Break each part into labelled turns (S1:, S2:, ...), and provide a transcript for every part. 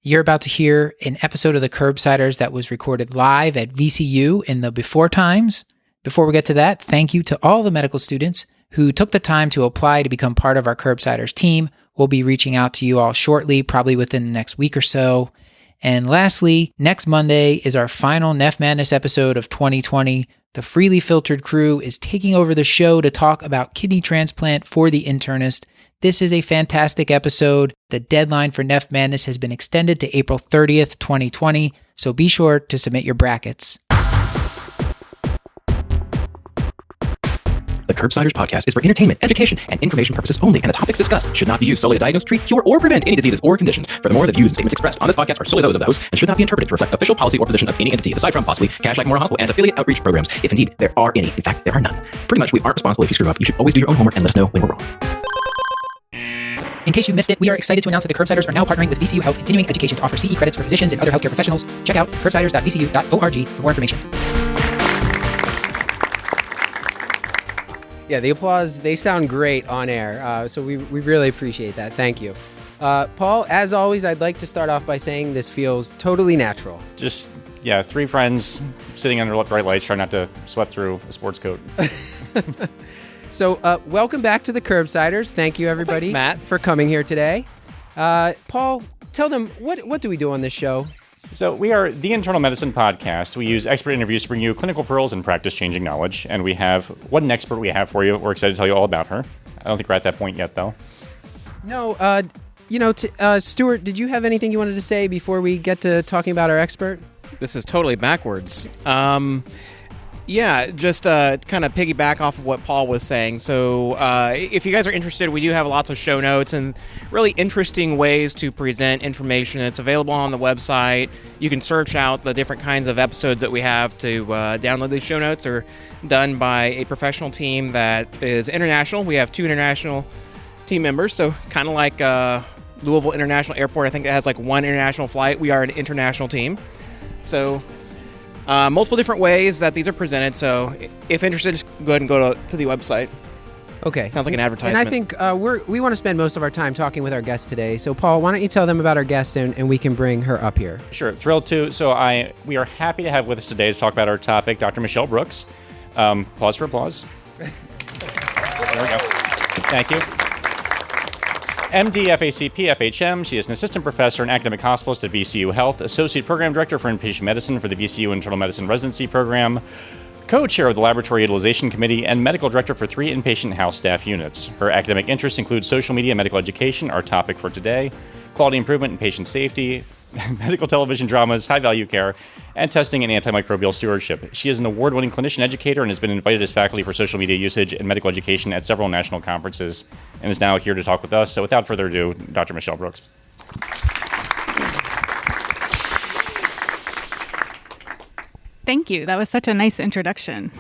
S1: You're about to hear an episode of the Curbsiders that was recorded live at VCU in the before times. Before we get to that, thank you to all the medical students who took the time to apply to become part of our Curbsiders team. We'll be reaching out to you all shortly, probably within the next week or so. And lastly, next Monday is our final Neff Madness episode of 2020. The Freely Filtered crew is taking over the show to talk about kidney transplant for the internist. This is a fantastic episode. The deadline for Neff Madness has been extended to April 30th, 2020, so be sure to submit your brackets.
S2: The Curbsiders podcast is for entertainment, education, and information purposes only, and the topics discussed should not be used solely to diagnose, treat, cure, or prevent any diseases or conditions. Furthermore, the views and statements expressed on this podcast are solely those of the host and should not be interpreted to reflect official policy or position of any entity, aside from possibly Cash Like Memorial Hospital and its affiliate outreach programs, if indeed there are any. In fact, there are none. Pretty much, we aren't responsible if you screw up. You should always do your own homework and let us know when we're wrong.
S1: In case you missed it, we are excited to announce that the Curbsiders are now partnering with VCU Health Continuing Education to offer CE credits for physicians and other healthcare professionals. Check out curbsiders.vcu.org for more information.
S3: Yeah, the applause, they sound great on air, so we really appreciate that. Thank you. Paul, as always, I'd like to start off by saying this feels totally natural.
S4: Just, three friends sitting under bright lights trying not to sweat through a sports coat.
S3: So, welcome back to the Curbsiders. Thank you, everybody,
S5: Matt,
S3: for coming here today. Paul, tell them, what do we do on this show?
S4: So we are the Internal Medicine Podcast. We use expert interviews to bring you clinical pearls and practice-changing knowledge. And we have one expert we have for you. We're excited to tell you all about her. I don't think we're at that point yet, though.
S3: No, Stuart, did you have anything you wanted to say before we get to talking about our expert?
S5: this is totally backwards. Just kind of piggyback off of what Paul was saying. So if you guys are interested, we do have lots of show notes and really interesting ways to present information. It's available on the website. You can search out the different kinds of episodes that we have to download. These show notes are done by a professional team that is international. We have 2 international team members, so kind of like Louisville International Airport. I think it has like 1 international flight. We are an international team. So multiple different ways that these are presented. So if interested, just go ahead and go to the website.
S3: Okay.
S5: Sounds like an advertisement.
S3: And I think we want to spend most of our time talking with our guest today. So Paul, why don't you tell them about our guest and we can bring her up here.
S4: Sure. Thrilled to. So we are happy to have with us today to talk about our topic, Dr. Michelle Brooks. Pause for applause. There we go. Thank you. MD, FACP, FHM. She is an assistant professor and academic hospitalist at VCU Health, associate program director for inpatient medicine for the VCU Internal Medicine Residency Program, co-chair of the Laboratory Utilization Committee, and medical director for 3 inpatient house staff units. Her academic interests include social media and medical education, our topic for today, quality improvement and patient safety, medical television dramas, high-value care, and testing and antimicrobial stewardship. She is an award-winning clinician educator and has been invited as faculty for social media usage and medical education at several national conferences and is now here to talk with us. So without further ado, Dr. Michelle Brooks.
S6: Thank you. That was such a nice introduction.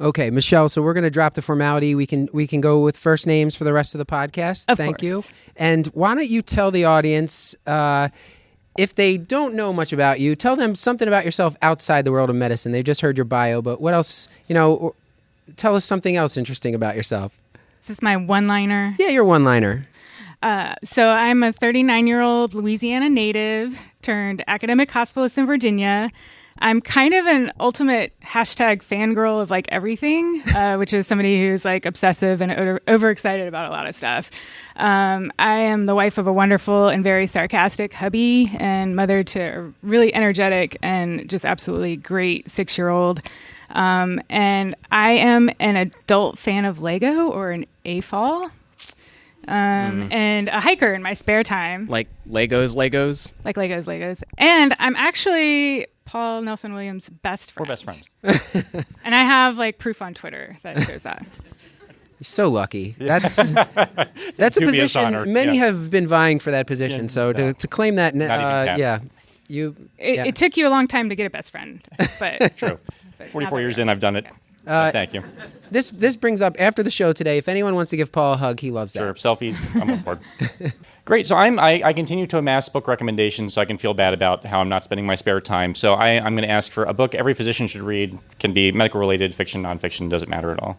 S3: Okay, Michelle, so we're going to drop the formality. We can go with first names for the rest of the podcast. Thank you. And why don't you tell the audience, if they don't know much about you, tell them something about yourself outside the world of medicine. They've just heard your bio, but what else, tell us something else interesting about yourself.
S6: Is this my one-liner?
S3: Yeah, your one-liner.
S6: So I'm a 39-year-old Louisiana native turned academic hospitalist in Virginia. I'm kind of an ultimate hashtag fangirl of like everything, which is somebody who's like obsessive and overexcited about a lot of stuff. I am the wife of a wonderful and very sarcastic hubby and mother to a really energetic and just absolutely great 6-year-old. And I am an adult fan of Lego or an AFOL. And a hiker in my spare time.
S5: Like Legos?
S6: Like Legos. And I'm actually Paul Nelson Williams' best friend.
S4: We're best friends.
S6: And I have like proof on Twitter that shows that.
S3: You're so lucky. That's a position.
S4: Honor.
S3: Many have been vying for that position. To claim that,
S6: It took you a long time to get a best friend, but
S4: true. 44 years in, I've done it. So thank you.
S3: This brings up after the show today. If anyone wants to give Paul a hug, he loves that.
S4: Sure, selfies. I'm on board. Great. So I continue to amass book recommendations so I can feel bad about how I'm not spending my spare time. So I'm going to ask for a book every physician should read. Can be medical related, fiction, nonfiction, doesn't matter at all.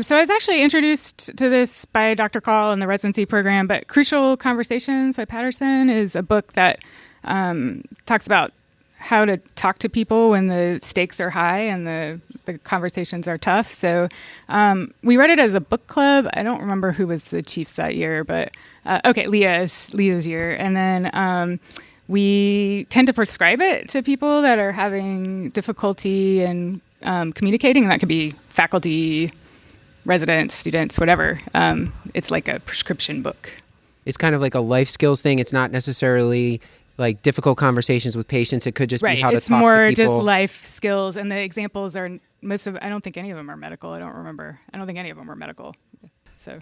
S6: So I was actually introduced to this by Dr. Call in the residency program, but Crucial Conversations by Patterson is a book that talks about how to talk to people when the stakes are high and the conversations are tough. So we read it as a book club. I don't remember who was the chiefs that year, but Leah's year. And then we tend to prescribe it to people that are having difficulty in communicating. And that could be faculty, residents, students, whatever. It's like a prescription book.
S3: It's kind of like a life skills thing. It's not necessarily like difficult conversations with patients. It could just be how to talk to people.
S6: It's more just life skills, and the examples are I don't think any of them are medical. I don't remember. I don't think any of them were medical.
S5: So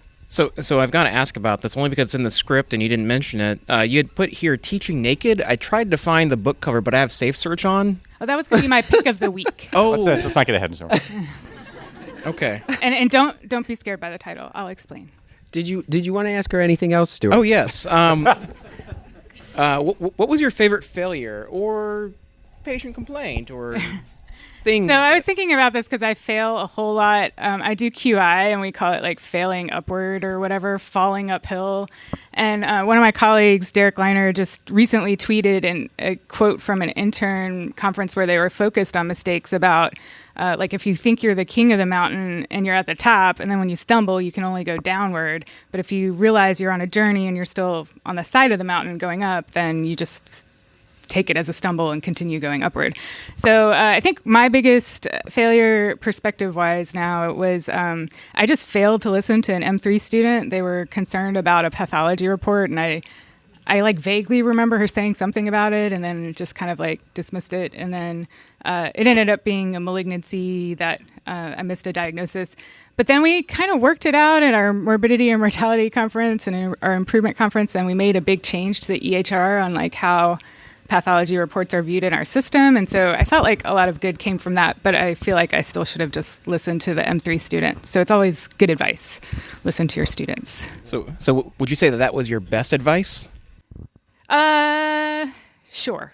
S5: I've got to ask about this only because it's in the script and you didn't mention it. You had put here teaching naked. I tried to find the book cover, but I have Safe Search on.
S6: Oh, that was going to be my pick of the week.
S5: Oh,
S4: let's not get ahead of ourselves.
S5: Okay.
S6: And don't be scared by the title. I'll explain.
S3: Did you want to ask her anything else, Stuart?
S5: Oh yes. What was your favorite failure or patient complaint or things?
S6: So I was thinking about this because I fail a whole lot. I do QI, and we call it like failing upward or whatever, falling uphill. And one of my colleagues, Derek Leiner, just recently tweeted a quote from an intern conference where they were focused on mistakes about like if you think you're the king of the mountain and you're at the top, and then when you stumble, you can only go downward. But if you realize you're on a journey and you're still on the side of the mountain going up, then you just take it as a stumble and continue going upward. So I think my biggest failure perspective-wise now was I just failed to listen to an M3 student. They were concerned about a pathology report, and I like vaguely remember her saying something about it and then just kind of like dismissed it. And then it ended up being a malignancy that I missed a diagnosis. But then we kind of worked it out at our morbidity and mortality conference and our improvement conference, and we made a big change to the EHR on like how pathology reports are viewed in our system. And so I felt like a lot of good came from that, but I feel like I still should have just listened to the M3 student. So it's always good advice. Listen to your students.
S5: So would you say that was your best advice?
S6: Sure.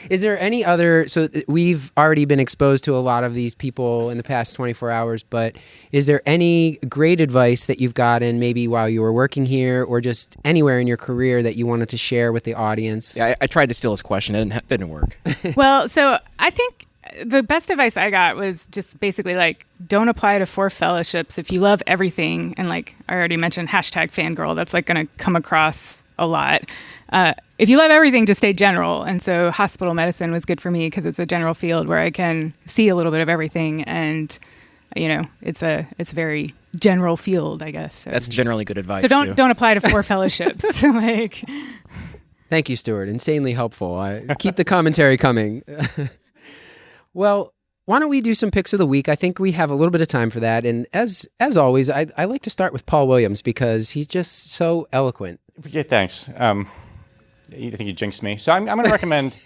S3: Is there any other, so we've already been exposed to a lot of these people in the past 24 hours, but is there any great advice that you've gotten maybe while you were working here or just anywhere in your career that you wanted to share with the audience?
S5: Yeah, I tried to steal his question. It didn't work.
S6: Well, so I think the best advice I got was just basically like, don't apply to 4 fellowships if you love everything. And like I already mentioned, #fangirl, that's like going to come across a lot. If you love everything, just stay general. And so hospital medicine was good for me because it's a general field where I can see a little bit of everything. And, you know, it's a very general field, I guess. So,
S5: that's generally good advice.
S6: So don't apply to 4 fellowships. Like,
S3: thank you, Stuart. Insanely helpful. Keep the commentary coming. Well, why don't we do some picks of the week? I think we have a little bit of time for that. And as always, I like to start with Paul Williams because he's just so eloquent.
S4: Yeah, thanks. You think you jinxed me. So I'm going to recommend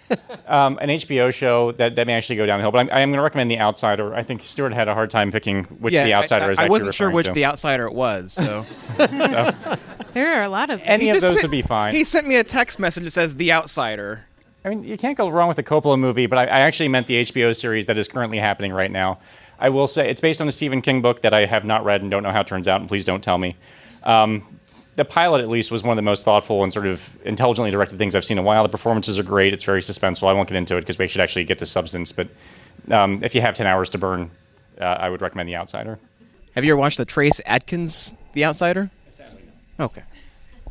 S4: an HBO show that may actually go downhill, but I'm going to recommend The Outsider. I think Stuart had a hard time picking which The Outsider is actually
S5: I wasn't sure which
S4: to.
S5: The Outsider it was, so.
S6: There are a lot of
S4: Any of those would be fine.
S5: He sent me a text message that says The Outsider.
S4: I mean, you can't go wrong with the Coppola movie, but I actually meant the HBO series that is currently happening right now. I will say it's based on a Stephen King book that I have not read and don't know how it turns out, and please don't tell me. The pilot, at least, was one of the most thoughtful and sort of intelligently directed things I've seen in a while. The performances are great. It's very suspenseful. I won't get into it because we should actually get to substance. But if you have 10 hours to burn, I would recommend The Outsider.
S5: Have you ever watched the Trace Adkins The Outsider?
S4: Sadly, no.
S5: Okay.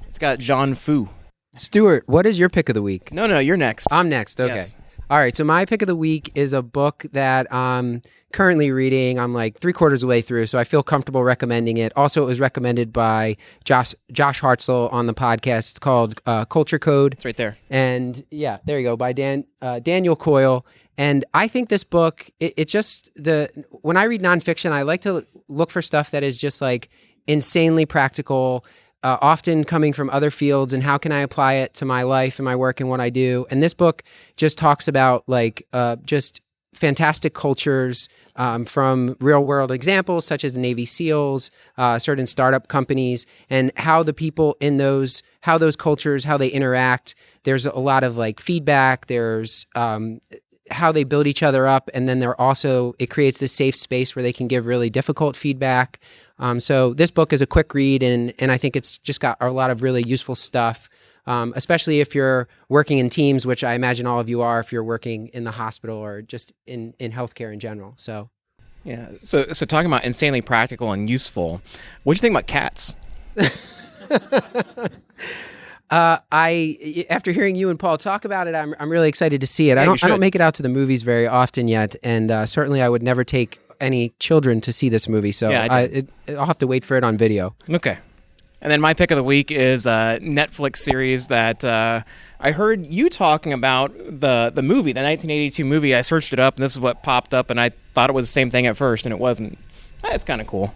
S5: It's got John Fu.
S3: Stuart, what is your pick of the week?
S5: No, you're next.
S3: I'm next. Okay.
S5: Yes.
S3: All right. So my pick of the week is a book that I'm currently reading. I'm like 3/4 of the way through, so I feel comfortable recommending it. Also, it was recommended by Josh Hartzell on the podcast. It's called Culture Code.
S5: It's right there.
S3: And yeah, there you go, by Daniel Coyle. And I think this book, it's just when I read nonfiction, I like to look for stuff that is just like insanely practical, often coming from other fields, and how can I apply it to my life and my work and what I do. And this book just talks about like just fantastic cultures from real world examples such as the Navy SEALs, certain startup companies, and how the people in those cultures, how they interact. There's a lot of like feedback. There's how they build each other up. And then it creates this safe space where they can give really difficult feedback. So this book is a quick read, and I think it's just got a lot of really useful stuff especially if you're working in teams, which I imagine all of you are if you're working in the hospital or just in healthcare in general. So,
S5: yeah. So talking about insanely practical and useful, what do you think about cats?
S3: After hearing you and Paul talk about it, I'm really excited to see it. I don't make it out to the movies very often yet, and certainly I would never take any children to see this movie. So I'll have to wait for it on video.
S5: Okay. And then my pick of the week is a Netflix series that I heard you talking about the movie, the 1982 movie. I searched it up, and this is what popped up, and I thought it was the same thing at first, and it wasn't. It's kind of cool.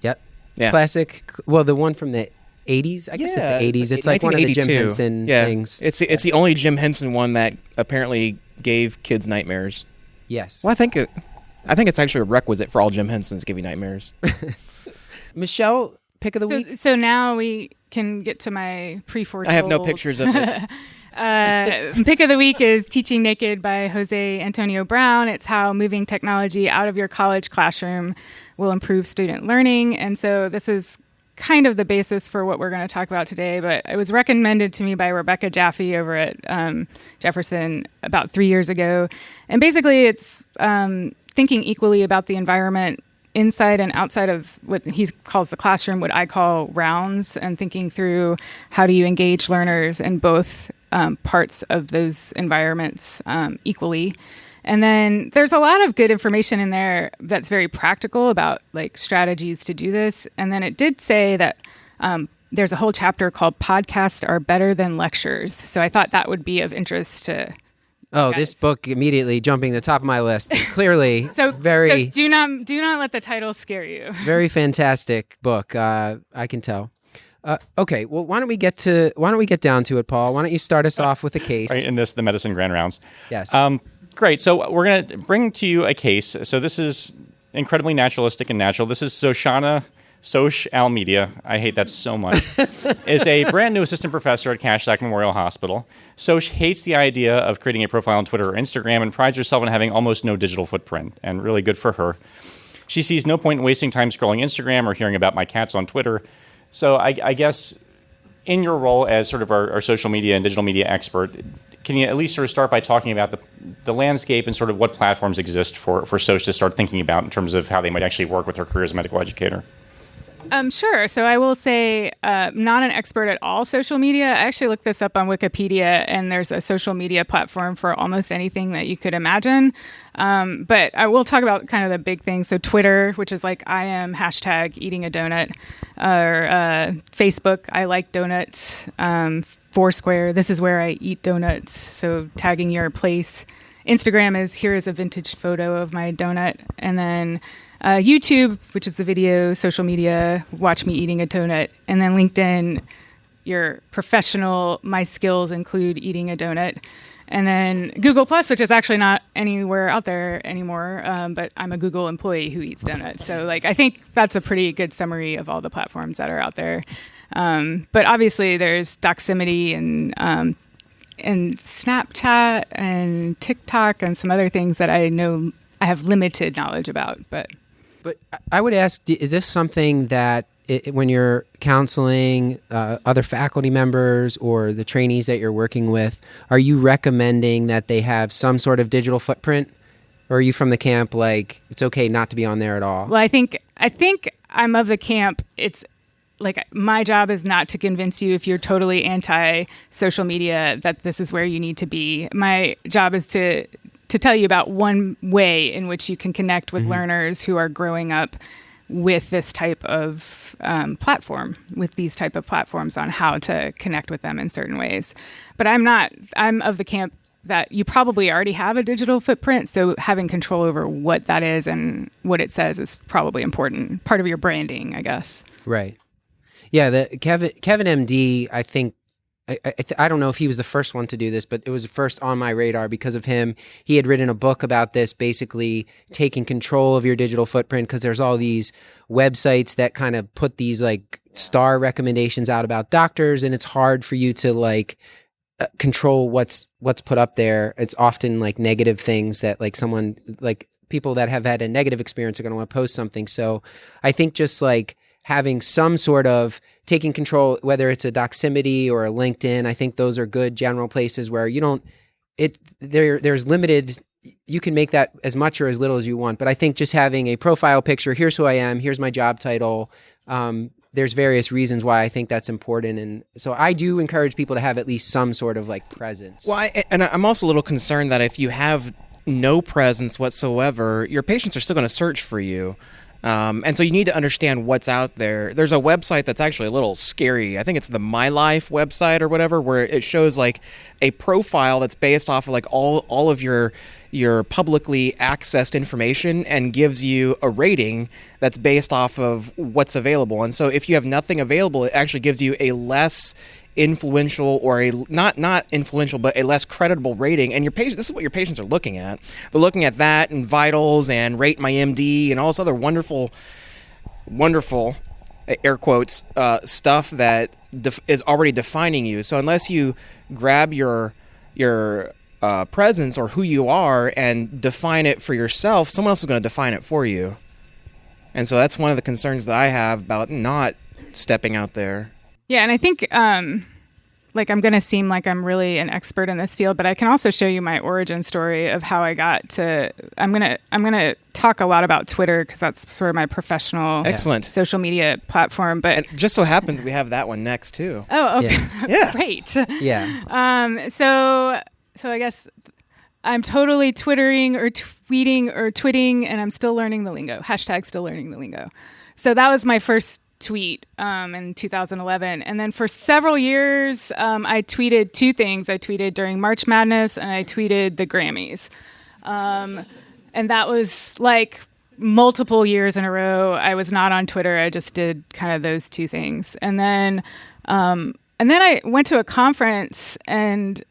S3: Yep.
S5: Yeah.
S3: Classic. Well, the one from the 80s? I guess it's the 80s. It's like one of the Jim Henson things.
S5: It's the only Jim Henson one that apparently gave kids nightmares.
S3: Yes.
S5: Well, I think it's actually a requisite for all Jim Hensons to give you nightmares.
S3: Michelle, pick of the week?
S6: So now we can get to my pre-foretold.
S5: I have no pictures of it.
S6: Pick of the week is Teaching Naked by Jose Antonio Brown. It's how moving technology out of your college classroom will improve student learning. And so this is kind of the basis for what we're going to talk about today, but it was recommended to me by Rebecca Jaffe over at Jefferson about 3 years ago. And basically it's thinking equally about the environment inside and outside of what he calls the classroom, what I call rounds, and thinking through how do you engage learners in both parts of those environments equally. And then there's a lot of good information in there that's very practical about like strategies to do this. And then it did say that there's a whole chapter called Podcasts Are Better Than Lectures. So I thought that would be of interest to
S3: this book immediately jumping to the top of my list. Clearly,
S6: so
S3: very.
S6: So do not let the title scare you.
S3: Very fantastic book. I can tell. Okay, well, why don't we get down to it, Paul? Why don't you start us off with a case?
S4: Right, in the medicine grand rounds.
S3: Yes.
S4: Great. So we're going to bring to you a case. So this is incredibly naturalistic and natural. This is Shoshana Soch Almeida. I hate that so much. Is a brand new assistant professor at Cashstack Memorial Hospital. Soch hates the idea of creating a profile on Twitter or Instagram and prides herself on having almost no digital footprint, and really good for her. She sees no point in wasting time scrolling Instagram or hearing about my cats on Twitter. So I guess in your role as sort of our social media and digital media expert, can you at least sort of start by talking about the landscape and sort of what platforms exist for Soch to start thinking about in terms of how they might actually work with her career as a medical educator?
S6: Sure. So I will say, not an expert at all social media. I actually looked this up on Wikipedia, and there's a social media platform for almost anything that you could imagine. But I will talk about kind of the big things. So Twitter, which is like I am #eating a donut, or Facebook, I like donuts. Foursquare, this is where I eat donuts. So tagging your place. Instagram is here is a vintage photo of my donut, and then YouTube, which is the video, social media, watch me eating a donut. And then LinkedIn, your professional, my skills include eating a donut. And then Google Plus, which is actually not anywhere out there anymore, but I'm a Google employee who eats donuts. So like I think that's a pretty good summary of all the platforms that are out there. But obviously there's Doximity and Snapchat and TikTok and some other things that I know I have limited knowledge about, But
S3: I would ask, is this something that when you're counseling other faculty members or the trainees that you're working with, are you recommending that they have some sort of digital footprint? Or are you from the camp like it's okay not to be on there at all?
S6: Well, I think I'm of the camp. It's like my job is not to convince you if you're totally anti-social media that this is where you need to be. My job is to tell you about one way in which you can connect with learners who are growing up with this type of platform, with these type of platforms on how to connect with them in certain ways. But I'm of the camp that you probably already have a digital footprint, so having control over what that is and what it says is probably important, part of your branding, I guess.
S3: Right. Yeah, the Kevin MD, I think, I don't know if he was the first one to do this, but it was first on my radar because of him. He had written a book about this, basically taking control of your digital footprint, because there's all these websites that kind of put these like star recommendations out about doctors, and it's hard for you to like control what's put up there. It's often like negative things that like someone, like people that have had a negative experience are going to want to post something. So I think just like having some sort of taking control, whether it's a Doximity or a LinkedIn. I think those are good general places where you don't, there's limited, you can make that as much or as little as you want. But I think just having a profile picture, here's who I am, here's my job title, there's various reasons why I think that's important. And so I do encourage people to have at least some sort of like presence.
S5: Well, I'm also a little concerned that if you have no presence whatsoever, your patients are still going to search for you. And so you need to understand what's out there. There's a website that's actually a little scary. I think it's the My Life website or whatever, where it shows like a profile that's based off of like all of your publicly accessed information and gives you a rating that's based off of what's available. And so if you have nothing available, it actually gives you a less influential or a not influential but a less creditable rating. And your patient, this is what your patients are looking at. They're looking at that and vitals and Rate My MD and all this other wonderful air quotes stuff that is already defining you. So unless you grab your presence or who you are and define it for yourself, someone else is going to define it for you. And so that's one of the concerns that I have about not stepping out there.
S6: Yeah, and I think like I'm going to seem like I'm really an expert in this field, but I can also show you my origin story of how I got to. I'm going to talk a lot about Twitter because that's sort of my professional
S5: excellent
S6: social media platform. But
S5: and just so happens we have that one next too.
S6: Oh, okay,
S5: yeah.
S6: Great.
S3: Yeah.
S6: So I guess I'm totally Twittering or tweeting or twitting, and I'm still learning the lingo. Hashtag still learning the lingo. So that was my first tweet in 2011. And then for several years, I tweeted two things. I tweeted during March Madness and I tweeted the Grammys. And that was like multiple years in a row. I was not on Twitter. I just did kind of those two things. And then I went to a conference and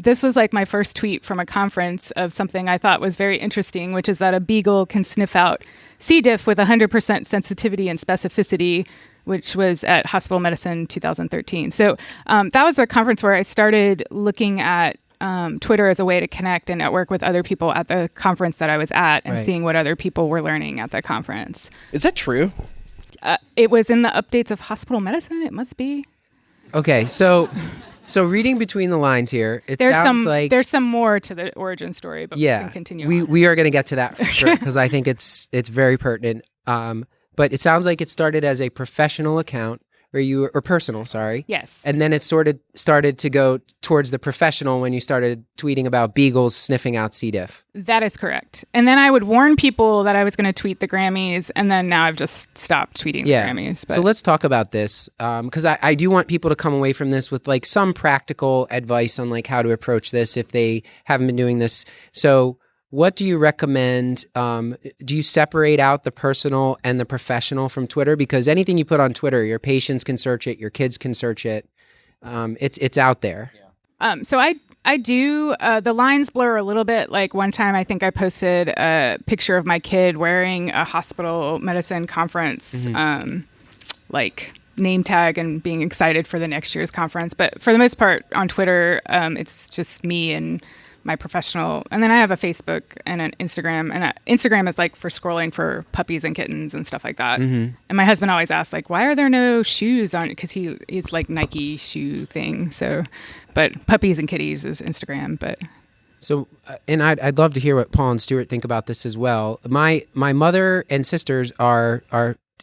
S6: this was like my first tweet from a conference of something I thought was very interesting, which is that a beagle can sniff out C. diff with 100% sensitivity and specificity, which was at Hospital Medicine 2013. So that was a conference where I started looking at Twitter as a way to connect and network with other people at the conference that I was at and seeing what other people were learning at the conference.
S5: Is that true?
S6: It was in the updates of Hospital Medicine. It must be.
S3: Okay, so reading between the lines here, sounds like
S6: there's some more to the origin story, but we can continue.
S3: We are going to get to that for sure because I think it's very pertinent. But it sounds like it started as a professional account or personal, sorry.
S6: Yes.
S3: And then it started to go towards the professional when you started tweeting about beagles sniffing out C. diff.
S6: That is correct. And then I would warn people that I was going to tweet the Grammys, and then now I've just stopped tweeting the Grammys. But.
S3: So let's talk about this because I do want people to come away from this with like some practical advice on like how to approach this if they haven't been doing this. So what do you recommend? Do you separate out the personal and the professional from Twitter? Because anything you put on Twitter, your patients can search it, your kids can search it. It's out there.
S6: So I do. The lines blur a little bit. Like one time, I think I posted a picture of my kid wearing a hospital medicine conference, like name tag and being excited for the next year's conference. But for the most part, on Twitter, it's just me and my professional, and then I have a Facebook and an Instagram, and Instagram is like for scrolling for puppies and kittens and stuff like that. And my husband always asks like, why are there no shoes on it? Because he's like Nike shoe thing. So, but puppies and kitties is Instagram. But
S3: so, and I'd love to hear what Paul and Stuart think about this as well. My mother and sisters are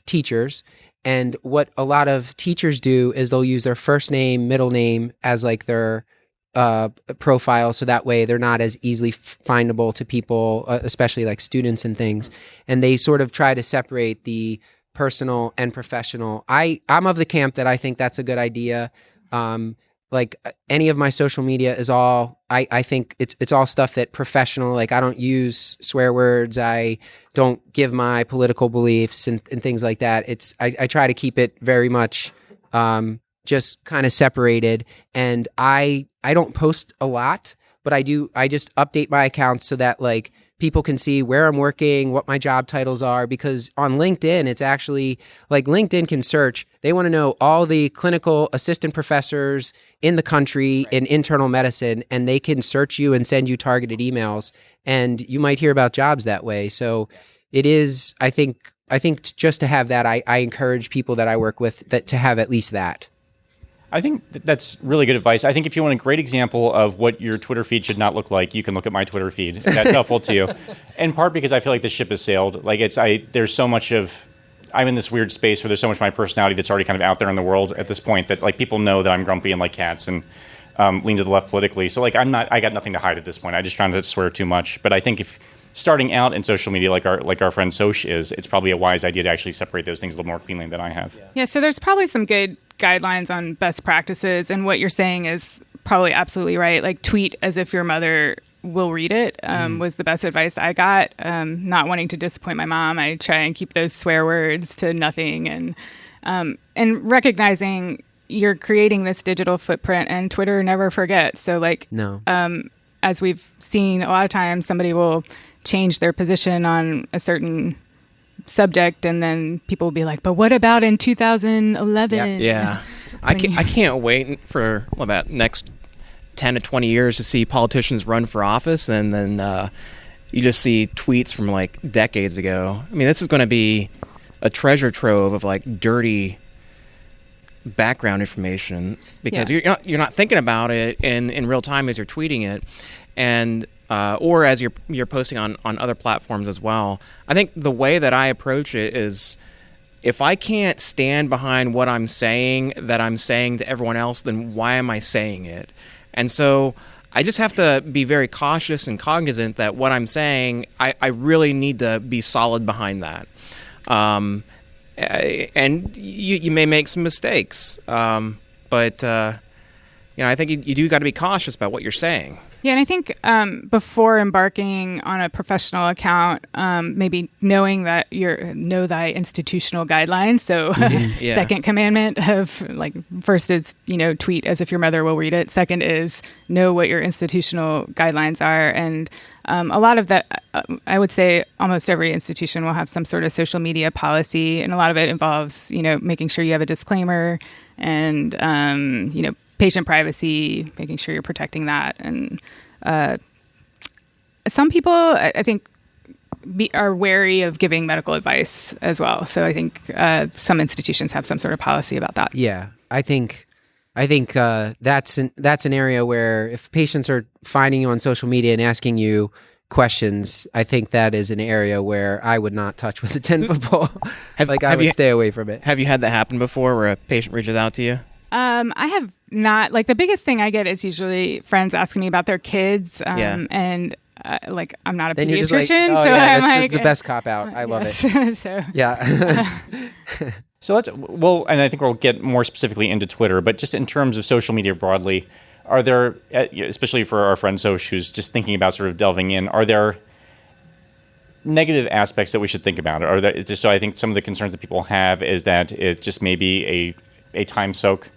S3: teachers, and what a lot of teachers do is they'll use their first name, middle name as like their profile, so that way they're not as easily findable to people, especially like students and things. And they sort of try to separate the personal and professional. I'm of the camp that I think that's a good idea. Like any of my social media is all, I think it's all stuff that professional, like I don't use swear words. I don't give my political beliefs and things like that. I try to keep it very much, just kind of separated. And I don't post a lot, but I just update my accounts so that like people can see where I'm working, what my job titles are, because on LinkedIn, it's actually like LinkedIn can search. They want to know all the clinical assistant professors in the country in internal medicine, and they can search you and send you targeted emails, and you might hear about jobs that way. So it is, I think, I think just to have that, I encourage people that I work with to have at least that.
S4: I think that's really good advice. I think if you want a great example of what your Twitter feed should not look like, you can look at my Twitter feed. That's helpful to you. In part because I feel like the ship has sailed. Like there's so much of, I'm in this weird space where there's so much of my personality that's already kind of out there in the world at this point that like people know that I'm grumpy and like cats and lean to the left politically. So like I got nothing to hide at this point. I just try not to swear too much. But I think if starting out in social media like our friend Soch is, it's probably a wise idea to actually separate those things a little more cleanly than I have.
S6: Yeah, so there's probably some good guidelines on best practices, and what you're saying is probably absolutely right. Like tweet as if your mother will read it was the best advice I got. Not wanting to disappoint my mom, I try and keep those swear words to nothing, and recognizing you're creating this digital footprint, and Twitter never forgets. So like,
S3: No.
S6: As we've seen a lot of times, somebody will change their position on a certain subject, and then people will be like, but what about in 2011?
S5: Yeah. I can't wait for about next 10 to 20 years to see politicians run for office, and then you just see tweets from like decades ago. I mean, this is going to be a treasure trove of like dirty background information because you're not thinking about it in real time as you're tweeting it, and or as you're posting on other platforms as well. I think the way that I approach it is, if I can't stand behind what I'm saying that I'm saying to everyone else, then why am I saying it? And so I just have to be very cautious and cognizant that what I'm saying, I really need to be solid behind that. And you may make some mistakes, but I think you do got to be cautious about what you're saying.
S6: Yeah, and I think before embarking on a professional account, maybe knowing that know thy institutional guidelines. So, second commandment of like, first is tweet as if your mother will read it. Second is know what your institutional guidelines are, and a lot of that, I would say, almost every institution will have some sort of social media policy, and a lot of it involves making sure you have a disclaimer and patient privacy, making sure you're protecting that. And some people, I think, are wary of giving medical advice as well. So I think some institutions have some sort of policy about that.
S3: Yeah, I think that's an area where if patients are finding you on social media and asking you questions, I think that is an area where I would not touch with a 10-foot pole. I would stay away from it.
S5: Have you had that happen before, where a patient reaches out to you?
S6: I have not. Like, the biggest thing I get is usually friends asking me about their kids, and I'm not a
S3: then
S6: pediatrician,
S3: you're just like,
S6: so
S3: that's
S6: I'm like,
S3: the best cop out. I love it.
S6: So
S3: yeah.
S4: So and I think we'll get more specifically into Twitter, but just in terms of social media broadly, are there, especially for our friend Soch, who's just thinking about sort of delving in, are there negative aspects that we should think about? Or that, just so I think some of the concerns that people have is that it just may be a time soak,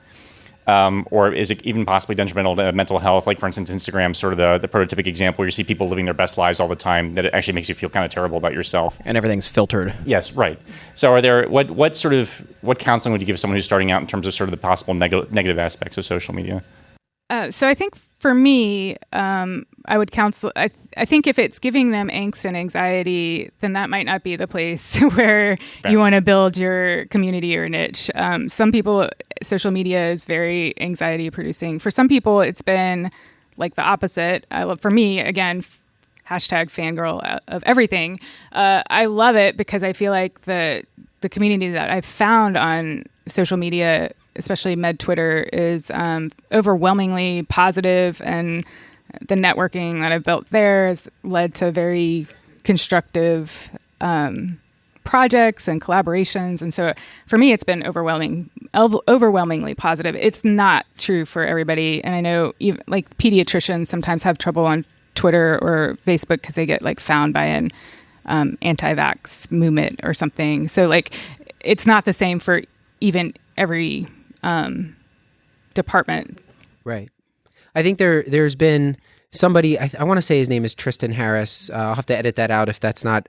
S4: or is it even possibly detrimental to mental health? Like, for instance, Instagram, sort of the prototypic example where you see people living their best lives all the time, that it actually makes you feel kind of terrible about yourself.
S5: And everything's filtered.
S4: Yes, right. So are there, what counseling would you give someone who's starting out in terms of sort of the possible negative aspects of social media?
S6: So I think for me, I would counsel, I think if it's giving them angst and anxiety, then that might not be the place where you want to build your community or niche. Some people, social media is very anxiety producing. For some people, it's been like the opposite. For me, again, hashtag fangirl of everything. I love it because I feel like the community that I've found on social media, especially med Twitter, is overwhelmingly positive, and the networking that I've built there has led to very constructive projects and collaborations. And so for me, it's been overwhelmingly positive. It's not true for everybody. And I know even like pediatricians sometimes have trouble on Twitter or Facebook because they get like found by an anti-vax movement or something. So like, it's not the same for even every department.
S3: Right. I think there's been somebody, I want to say his name is Tristan Harris. I'll have to edit that out if that's not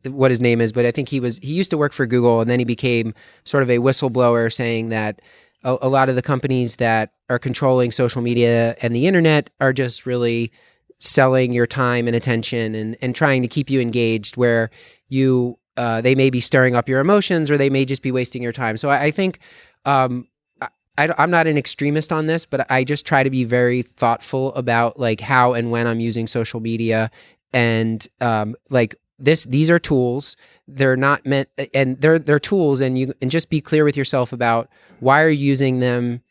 S3: what his name is, but I think he used to work for Google, and then he became sort of a whistleblower, saying that a lot of the companies that are controlling social media and the internet are just really selling your time and attention and trying to keep you engaged, where you they may be stirring up your emotions, or they may just be wasting your time. So I think I'm not an extremist on this, but I just try to be very thoughtful about like how and when I'm using social media. And these are tools. They're not meant, and they're tools, and just be clear with yourself about why are you using them,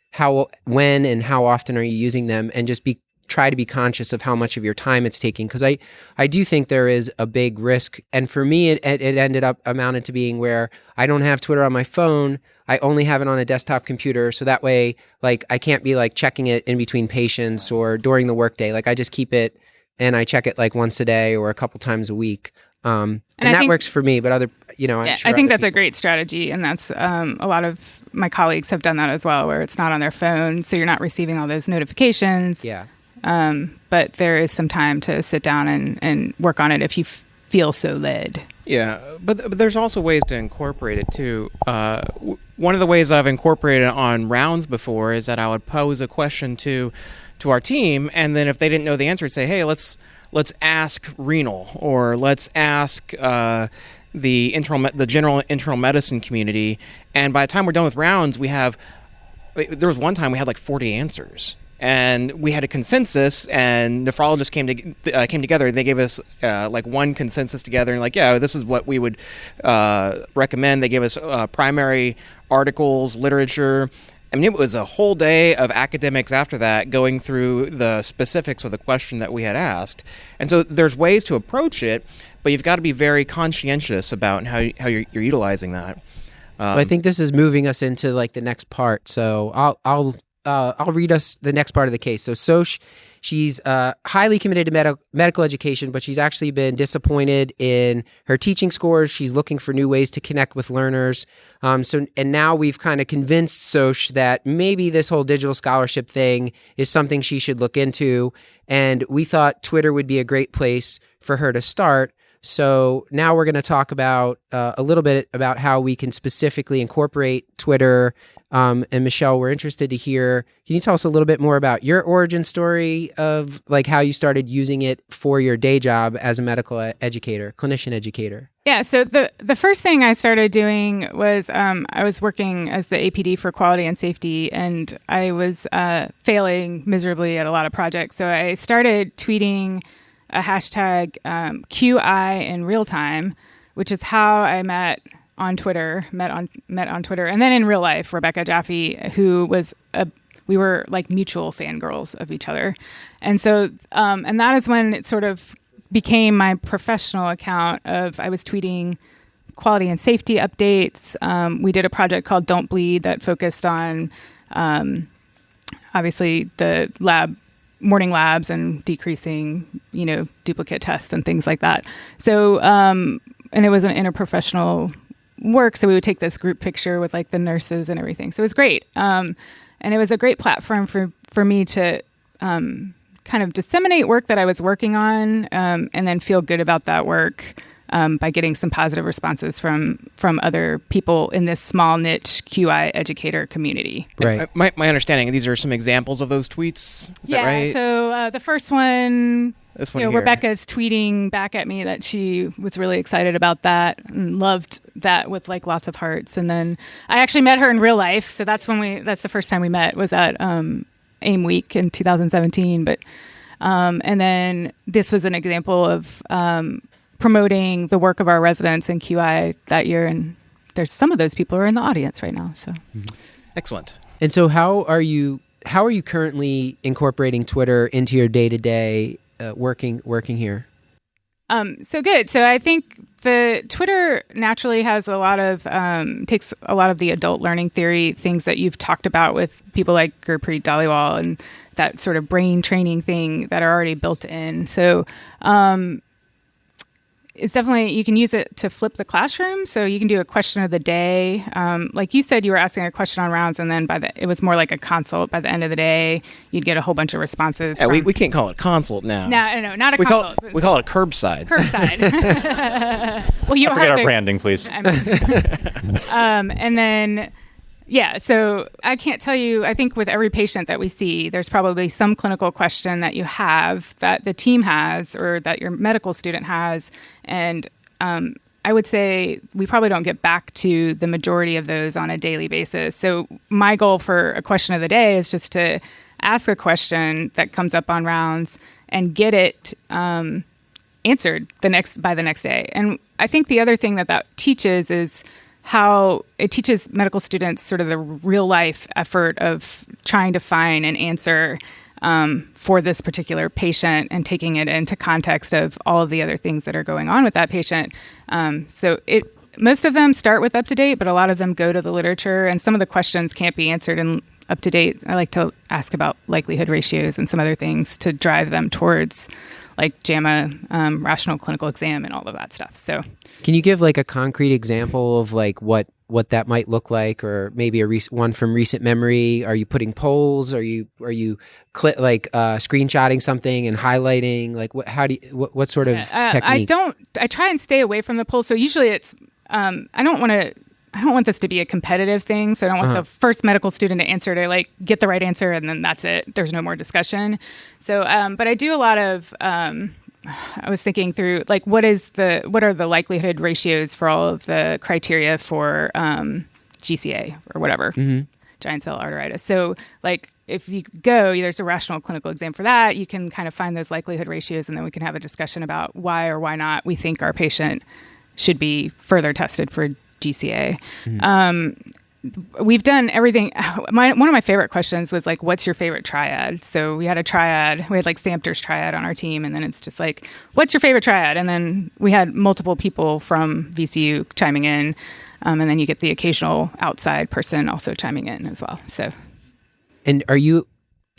S3: when and how often are you using them, and just try to be conscious of how much of your time it's taking. Because I do think there is a big risk. And for me, it ended up amounted to being where I don't have Twitter on my phone. I only have it on a desktop computer. So that way, like, I can't be like checking it in between patients or during the workday. Like, I just keep it and I check it like once a day or a couple times a week. And that works for me, but I'm sure
S6: I think that's a great strategy. And that's a lot of my colleagues have done that as well, where it's not on their phone. So you're not receiving all those notifications.
S3: Yeah.
S6: But there is some time to sit down and work on it if you feel so led.
S5: Yeah, but there's also ways to incorporate it too. One of the ways I've incorporated it on rounds before is that I would pose a question to our team, and then if they didn't know the answer, I'd say, "Hey, let's ask renal, or let's ask the general internal medicine community." And by the time we're done with rounds, there was one time we had like 40 answers. And we had a consensus, and nephrologists came together. They gave us like one consensus together, and like, yeah, this is what we would recommend. They gave us primary articles, literature. I mean, it was a whole day of academics after that going through the specifics of the question that we had asked. And so there's ways to approach it, but you've got to be very conscientious about how you're utilizing that.
S3: So I think this is moving us into like the next part. So I'll read us the next part of the case. So Soch, she's highly committed to medical education, but she's actually been disappointed in her teaching scores. She's looking for new ways to connect with learners. And now we've kind of convinced Soch that maybe this whole digital scholarship thing is something she should look into. And we thought Twitter would be a great place for her to start. So now we're going to talk about a little bit about how we can specifically incorporate Twitter. And Michelle, we're interested to hear, can you tell us a little bit more about your origin story of like how you started using it for your day job as a medical educator, clinician educator?
S6: Yeah, so the first thing I started doing was I was working as the APD for quality and safety, and I was failing miserably at a lot of projects. So I started tweeting a hashtag QI in real time, which is how I met on Twitter, met on Twitter. And then in real life, Rebecca Jaffe, who was we were like mutual fangirls of each other. And so, and that is when it sort of became my professional account I was tweeting quality and safety updates. We did a project called Don't Bleed that focused on, obviously the morning labs and decreasing, duplicate tests and things like that. So, and it was an interprofessional work. So we would take this group picture with like the nurses and everything. So it was great. And it was a great platform for me to kind of disseminate work that I was working on, and then feel good about that work by getting some positive responses from other people in this small niche QI educator community.
S5: Right. My understanding, these are some examples of those tweets. Is that right?
S6: So the first one,
S5: this one here.
S6: Rebecca's tweeting back at me that she was really excited about that and loved that with like lots of hearts. And then I actually met her in real life. So that's the first time we met, was at AIM Week in 2017. But and then this was an example of promoting the work of our residents in QI that year. And there's some of those people are in the audience right now. So
S5: Excellent.
S3: And so how are you currently incorporating Twitter into your day-to-day working here?
S6: So good. So I think the Twitter naturally has a lot of takes a lot of the adult learning theory things that you've talked about with people like Gurpreet Dhaliwal and that sort of brain training thing that are already built in. So it's definitely, you can use it to flip the classroom. So you can do a question of the day. Like you said, you were asking a question on rounds, and then it was more like a consult. By the end of the day, you'd get a whole bunch of responses.
S5: Yeah, we can't call it consult now.
S6: No, not a consult.
S5: We call it a curbside.
S6: Well, you
S4: forget our branding, please.
S6: And then, yeah, so I can't tell you, I think with every patient that we see, there's probably some clinical question that you have, that the team has, or that your medical student has. And I would say we probably don't get back to the majority of those on a daily basis. So my goal for a question of the day is just to ask a question that comes up on rounds and get it answered by the next day. And I think the other thing that teaches is how it teaches medical students sort of the real life effort of trying to find an answer for this particular patient and taking it into context of all of the other things that are going on with that patient. So most of them start with up-to-date, but a lot of them go to the literature, and some of the questions can't be answered in up-to-date. I like to ask about likelihood ratios and some other things to drive them towards like JAMA, rational clinical exam, and all of that stuff. So,
S3: can you give like a concrete example of like what that might look like, or maybe one from recent memory? Are you putting polls? Are you screenshotting something and highlighting? Like what sort of technique?
S6: I try and stay away from the polls. So usually it's I don't want this to be a competitive thing. So I don't want the first medical student to answer to like get the right answer and then that's it. There's no more discussion. So, but I do a lot of, I was thinking through like, what are the likelihood ratios for all of the criteria for GCA or whatever, giant cell arteritis. So like, if you go, there's a rational clinical exam for that. You can kind of find those likelihood ratios, and then we can have a discussion about why or why not we think our patient should be further tested for GCA. We've done everything. One of my favorite questions was like, what's your favorite triad? So we had a triad. We had like Samter's triad on our team. And then it's just like, what's your favorite triad? And then we had multiple people from VCU chiming in. And then you get the occasional outside person also chiming in as well. So,
S3: and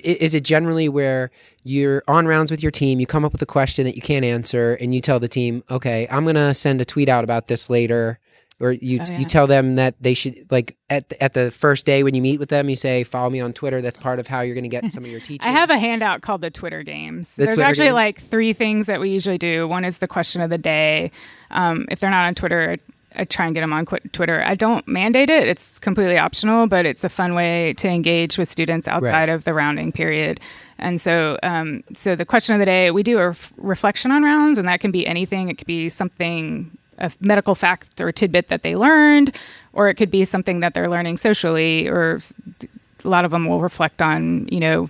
S3: is it generally where you're on rounds with your team, you come up with a question that you can't answer, and you tell the team, okay, I'm going to send a tweet out about this later? Or you tell them that they should, like, at the first day when you meet with them, you say, follow me on Twitter. That's part of how you're going to get some of your teaching.
S6: I have a handout called the Twitter Games. There's actually like 3 things that we usually do. One is the question of the day. If they're not on Twitter, I try and get them on Twitter. I don't mandate it. It's completely optional, but it's a fun way to engage with students outside of the rounding period. And so so the question of the day, we do a reflection on rounds, and that can be anything. It could be something, a medical fact or tidbit that they learned, or it could be something that they're learning socially, or a lot of them will reflect on,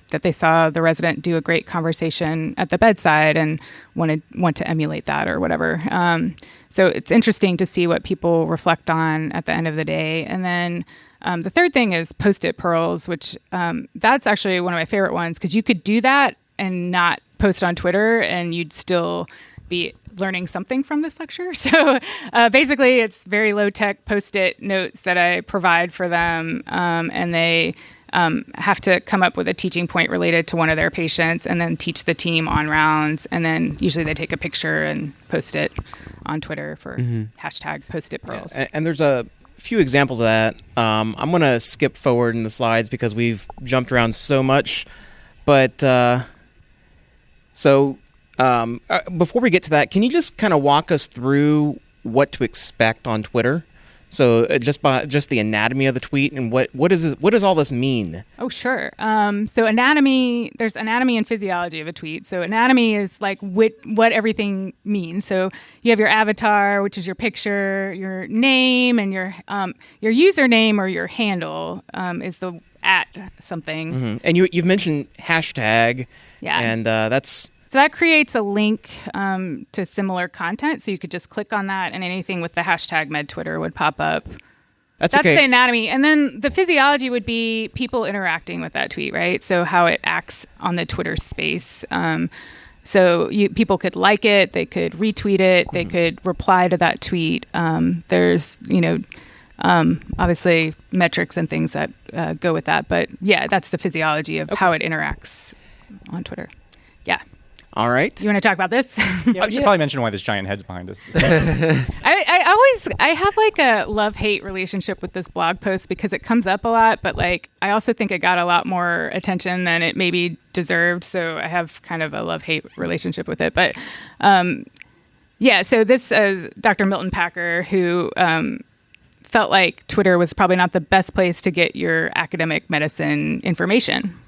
S6: that they saw the resident do a great conversation at the bedside and want to emulate that or whatever. So it's interesting to see what people reflect on at the end of the day. And then the third thing is Post-it pearls, which that's actually one of my favorite ones, because you could do that and not post on Twitter and you'd still be learning something from this lecture. So basically it's very low-tech Post-it notes that I provide for them, and they have to come up with a teaching point related to one of their patients and then teach the team on rounds. And then usually they take a picture and post it on Twitter for hashtag Post-it pearls.
S5: Yeah. And there's a few examples of that. I'm going to skip forward in the slides because we've jumped around so much. But before we get to that, can you just kind of walk us through what to expect on Twitter? So just the anatomy of the tweet, and what does all this mean?
S6: Oh, sure. So anatomy, there's anatomy and physiology of a tweet. So anatomy is like what everything means. So you have your avatar, which is your picture, your name, and your username or your handle is the @ something.
S5: Mm-hmm. And you've mentioned hashtag.
S6: Yeah.
S5: And that's...
S6: So that creates a link to similar content. So you could just click on that and anything with the hashtag MedTwitter would pop up. That's
S5: okay.
S6: The anatomy. And then the physiology would be people interacting with that tweet, right? So how it acts on the Twitter space. So people could like it, they could retweet it, they could reply to that tweet. There's, obviously metrics and things that go with that. But yeah, that's the physiology of how it interacts on Twitter. Yeah.
S5: All right.
S6: You want to talk about this?
S4: Yeah, we should probably mention why this giant head's behind us.
S6: I have like a love-hate relationship with this blog post because it comes up a lot, but like I also think it got a lot more attention than it maybe deserved. So I have kind of a love-hate relationship with it. But so this Dr. Milton Packer, who felt like Twitter was probably not the best place to get your academic medicine information,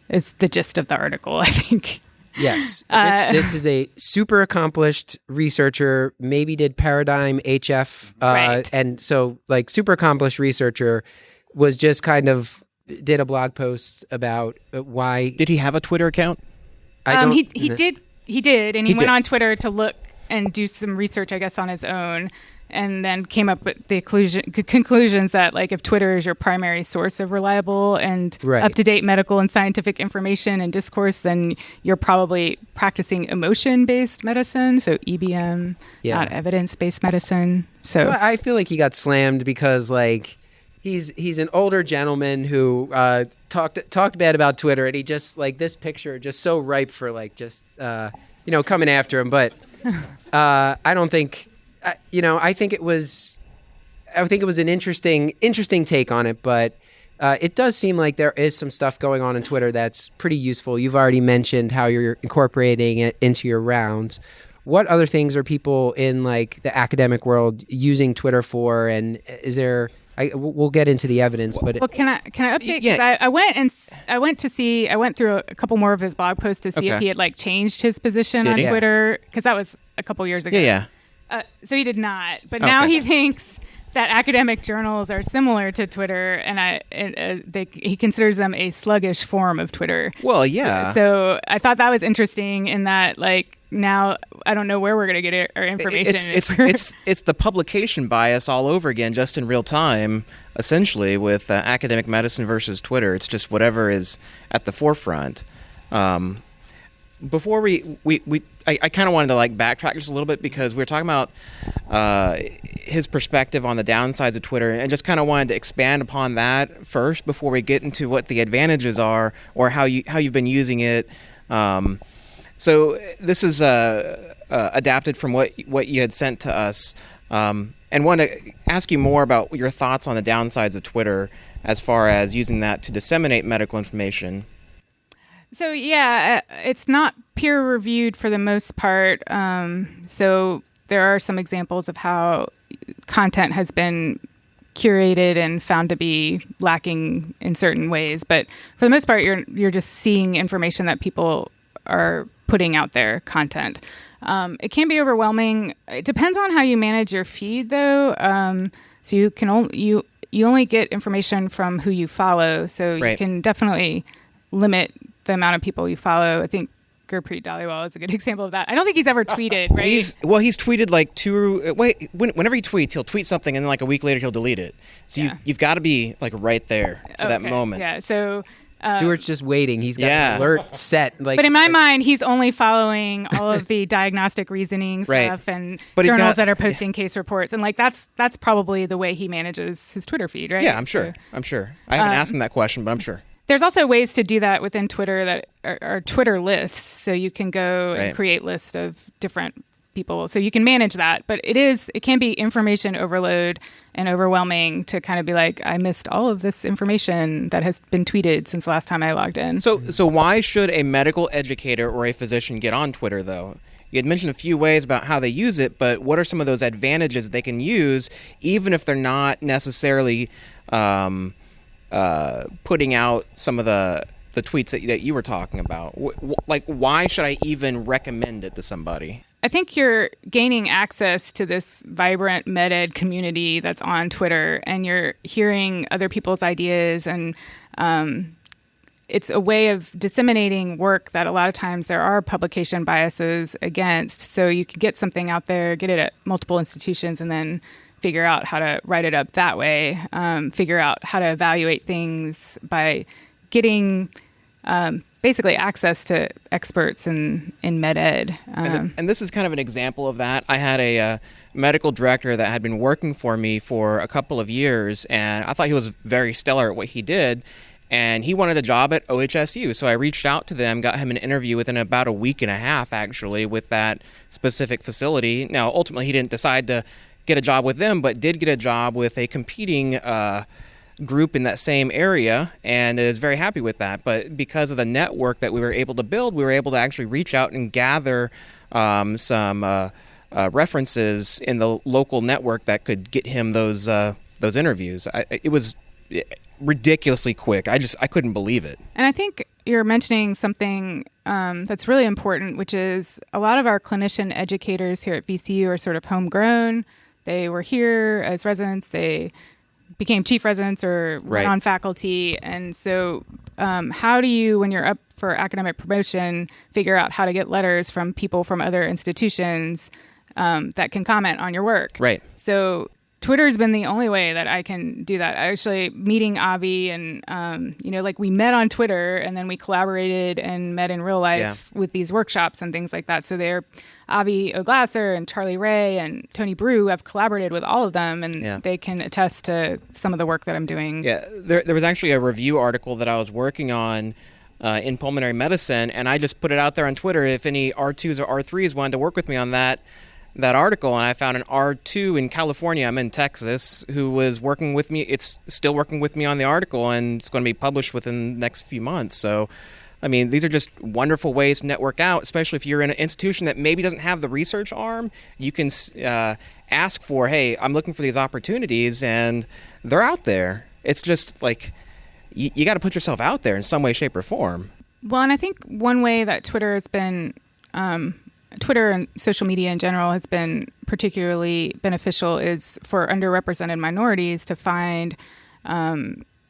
S6: is the gist of the article, I think.
S3: Yes. This is a super accomplished researcher, maybe did Paradigm HF.
S6: Right.
S3: And so, like, super accomplished researcher was just kind of did a blog post about why.
S5: Did he have a Twitter account?
S6: He did, and he went
S5: did.
S6: on Twitter to look and do some research, I guess, on his own, and then came up with the conclusions that, like, if Twitter is your primary source of reliable and up-to-date medical and scientific information and discourse, then you're probably practicing emotion-based medicine, so EBM, not evidence-based medicine. So
S3: I feel like he got slammed because, like, he's an older gentleman who talked bad about Twitter, and he just, like, this picture just so ripe for, like, just coming after him. But I don't think. I think it was an interesting take on it, but it does seem like there is some stuff going on Twitter that's pretty useful. You've already mentioned how you're incorporating it into your rounds. What other things are people in, like, the academic world using Twitter for? And is there? We'll get into the evidence, but
S6: can I update? Because I went through a couple more of his blog posts to see if he had, like, changed his position on Twitter, because that was a couple years ago.
S5: Yeah.
S6: So he did not, but now he thinks that academic journals are similar to Twitter, and he considers them a sluggish form of Twitter.
S5: Well, yeah.
S6: So I thought that was interesting in that, like, now I don't know where we're going to get our information.
S5: It's the publication bias all over again, just in real time, essentially, with academic medicine versus Twitter. It's just whatever is at the forefront. Before I kind of wanted to, like, backtrack just a little bit, because we were talking about his perspective on the downsides of Twitter, and just kind of wanted to expand upon that first before we get into what the advantages are or how you've been using it. So this is adapted from what you had sent to us, and want to ask you more about your thoughts on the downsides of Twitter as far as using that to disseminate medical information.
S6: So, it's not peer-reviewed for the most part. So there are some examples of how content has been curated and found to be lacking in certain ways. But for the most part, you're just seeing information that people are putting out there, content. It can be overwhelming. It depends on how you manage your feed, though. So you can you only get information from who you follow. So you can definitely limit the amount of people you follow. I think Gurpreet Dhaliwal is a good example of that. I don't think he's ever tweeted, right?
S5: He's tweeted like whenever he tweets, he'll tweet something and then, like, a week later he'll delete it. So you've got to be, like, right there for that moment.
S6: Yeah. So
S3: Stuart's just waiting. He's got an alert set. Like,
S6: but in my mind, he's only following all of the diagnostic reasoning stuff and journals that are posting case reports, and, like, that's probably the way he manages his Twitter feed, right?
S5: Yeah, I'm sure. I haven't asked him that question, but I'm sure.
S6: There's also ways to do that within Twitter that are Twitter lists. So you can go and create lists of different people. So you can manage that. But it can be information overload and overwhelming to kind of be like, I missed all of this information that has been tweeted since the last time I logged in.
S5: So why should a medical educator or a physician get on Twitter, though? You had mentioned a few ways about how they use it, but what are some of those advantages they can use, even if they're not necessarily putting out some of the tweets that you were talking about? Like, why should I even recommend it to somebody?
S6: I think you're gaining access to this vibrant med-ed community that's on Twitter, and you're hearing other people's ideas, and it's a way of disseminating work that a lot of times there are publication biases against. So you can get something out there, get it at multiple institutions, and then figure out how to write it up that way, figure out how to evaluate things by getting basically access to experts in med ed.
S5: And this is kind of an example of that. I had a medical director that had been working for me for a couple of years, and I thought he was very stellar at what he did. And he wanted a job at OHSU. So I reached out to them, got him an interview within about a week and a half, actually, with that specific facility. Now, ultimately, he didn't decide to get a job with them, but did get a job with a competing group in that same area, and is very happy with that. But because of the network that we were able to build, we were able to actually reach out and gather some references in the local network that could get him those interviews. It was ridiculously quick. I couldn't believe it.
S6: And I think you're mentioning something that's really important, which is a lot of our clinician educators here at VCU are sort of homegrown. They were here as residents. They became chief residents or went on faculty. And so how do you, when you're up for academic promotion, figure out how to get letters from people from other institutions that can comment on your work?
S5: Right.
S6: So Twitter's been the only way that I can do that. Actually, meeting Avi and, we met on Twitter and then we collaborated and met in real life with these workshops and things like that. So they're Avi O'Glasser and Charlie Ray and Tony Brew have collaborated with all of them, and they can attest to some of the work that I'm doing.
S5: Yeah, there was actually a review article that I was working on in pulmonary medicine, and I just put it out there on Twitter if any R2s or R3s wanted to work with me on that article, and I found an R2 in California, I'm in Texas, who was working with me. It's still working with me on the article, and it's going to be published within the next few months. So, I mean, these are just wonderful ways to network out, especially if you're in an institution that maybe doesn't have the research arm. You can ask for, hey, I'm looking for these opportunities, and they're out there. It's just like you got to put yourself out there in some way, shape, or form.
S6: Well, and I think one way that Twitter has been Twitter and social media in general has been particularly beneficial is for underrepresented minorities to find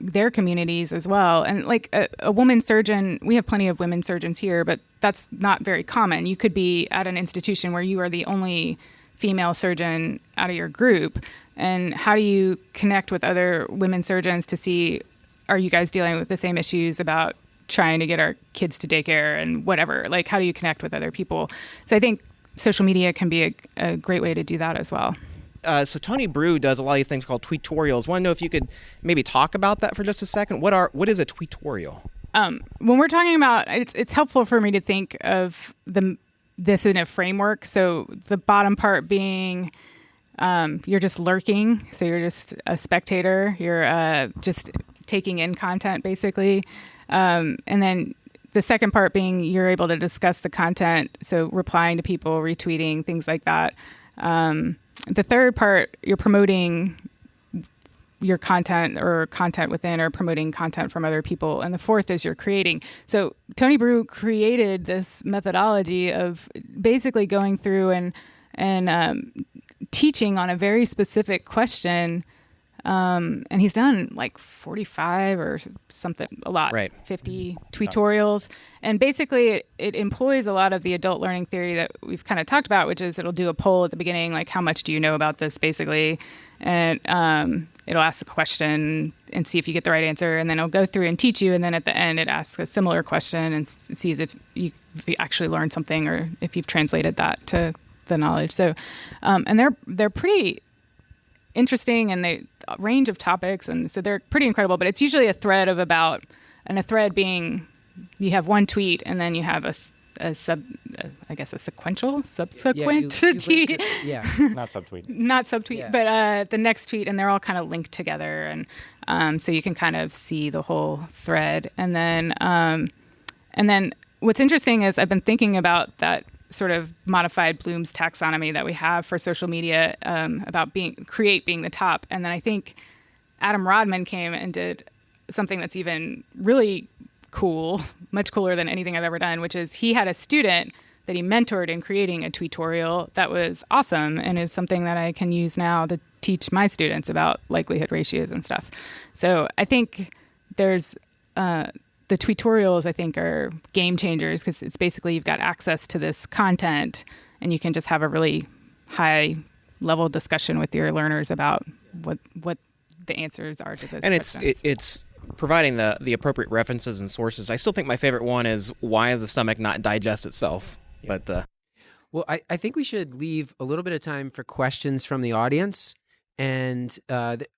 S6: their communities as well. And like a woman surgeon, we have plenty of women surgeons here, but that's not very common. You could be at an institution where you are the only female surgeon out of your group. And how do you connect with other women surgeons to see, are you guys dealing with the same issues about trying to get our kids to daycare and whatever? Like, how do you connect with other people? So I think social media can be a great way to do that as well.
S5: So Tony Brew does a lot of these things called tweetorials. Want to know if you could maybe talk about that for just a second? What is a tweetorial?
S6: When we're talking about, it's helpful for me to think of this in a framework. So the bottom part being you're just lurking. So you're just a spectator. You're just taking in content, basically. And then the second part being you're able to discuss the content, so replying to people, retweeting, things like that. The third part, you're promoting your content or content within or promoting content from other people. And the fourth is you're creating. So Tony Brew created this methodology of basically going through and teaching on a very specific question. And he's done like 45 or something, a lot, 50 tutorials. And basically it employs a lot of the adult learning theory that we've kind of talked about, which is it'll do a poll at the beginning, like how much do you know about this, basically. And it'll ask a question and see if you get the right answer. And then it'll go through and teach you. And then at the end, it asks a similar question and sees if you actually learned something or if you've translated that to the knowledge. So, and they're pretty interesting, and they range of topics, and so they're pretty incredible. But it's usually a thread of about, and a thread being, you have one tweet, and then you have a sequential, subsequent tweet.
S4: Not subtweet,
S6: but the next tweet, and they're all kind of linked together, and so you can kind of see the whole thread. And then what's interesting is I've been thinking about that sort of modified Bloom's taxonomy that we have for social media, about being the top. And then I think Adam Rodman came and did something that's even really cool, much cooler than anything I've ever done, which is he had a student that he mentored in creating a tweetorial that was awesome and is something that I can use now to teach my students about likelihood ratios and stuff. So I think there's the tutorials, I think, are game changers because it's basically you've got access to this content and you can just have a really high level discussion with your learners about what the answers are to those questions.
S5: And it's providing the appropriate references and sources. I still think my favorite one is why does the stomach not digest itself? Yeah. But
S3: well, I think we should leave a little bit of time for questions from the audience, and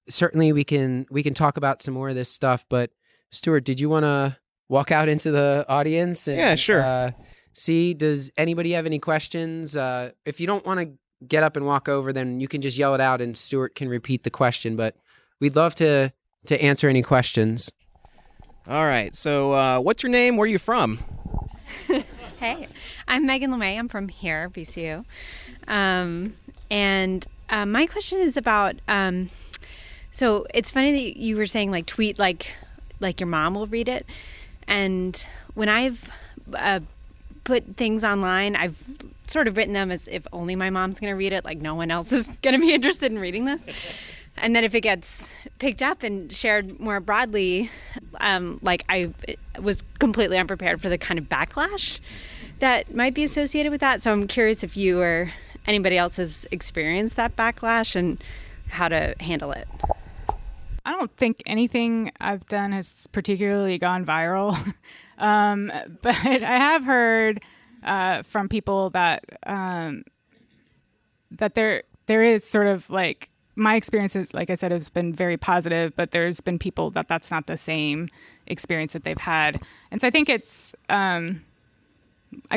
S3: certainly we can talk about some more of this stuff. But Stuart, did you want to walk out into the audience? And,
S5: yeah, sure.
S3: See, does anybody have any questions? If you don't want to get up and walk over, then you can just yell it out and Stuart can repeat the question. But we'd love to answer any questions.
S5: All right. So what's your name? Where are you from?
S7: Hey, I'm Megan LeMay. I'm from here, VCU. And my question is about, so it's funny that you were saying like tweet like your mom will read it. And when I've put things online, I've sort of written them as if only my mom's going to read it, like no one else is going to be interested in reading this. And then if it gets picked up and shared more broadly, I was completely unprepared for the kind of backlash that might be associated with that. So I'm curious if you or anybody else has experienced that backlash and how to handle it.
S6: I don't think anything I've done has particularly gone viral, but I have heard from people that there is sort of like, my experiences, like I said, has been very positive, but there's been people that's not the same experience that they've had. And so I think it's, I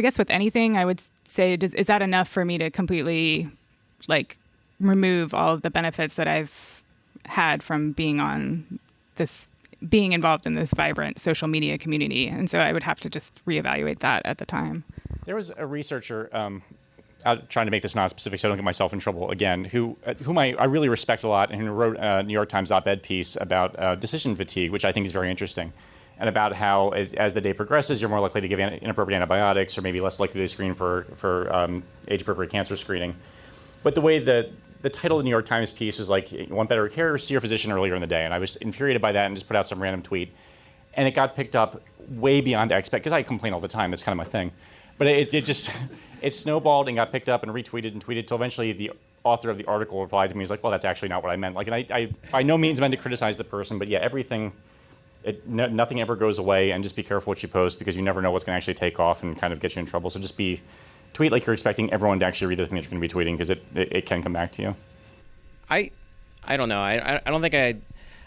S6: guess with anything, I would say, is that enough for me to completely like remove all of the benefits that I've had from being involved in this vibrant social media community? And so I would have to just reevaluate that at the time.
S4: There was a researcher, I'm trying to make this non-specific so I don't get myself in trouble again, whom I really respect a lot, and who wrote a New York Times op-ed piece about decision fatigue, which I think is very interesting, and about how as the day progresses, you're more likely to give inappropriate antibiotics, or maybe less likely to screen for age-appropriate cancer screening. But the way the title of the New York Times piece was like, you want better care, see your physician earlier in the day. And I was infuriated by that and just put out some random tweet. And it got picked up way beyond expect, because I complain all the time. That's kind of my thing. But it snowballed and got picked up and retweeted and tweeted, till eventually the author of the article replied to me. He's like, well, that's actually not what I meant. Like, and I by no means meant to criticize the person, but yeah, nothing ever goes away, and just be careful what you post, because you never know what's going to actually take off and kind of get you in trouble. So just tweet like you're expecting everyone to actually read the thing that you're going to be tweeting, because it can come back to you.
S5: I don't know. I don't think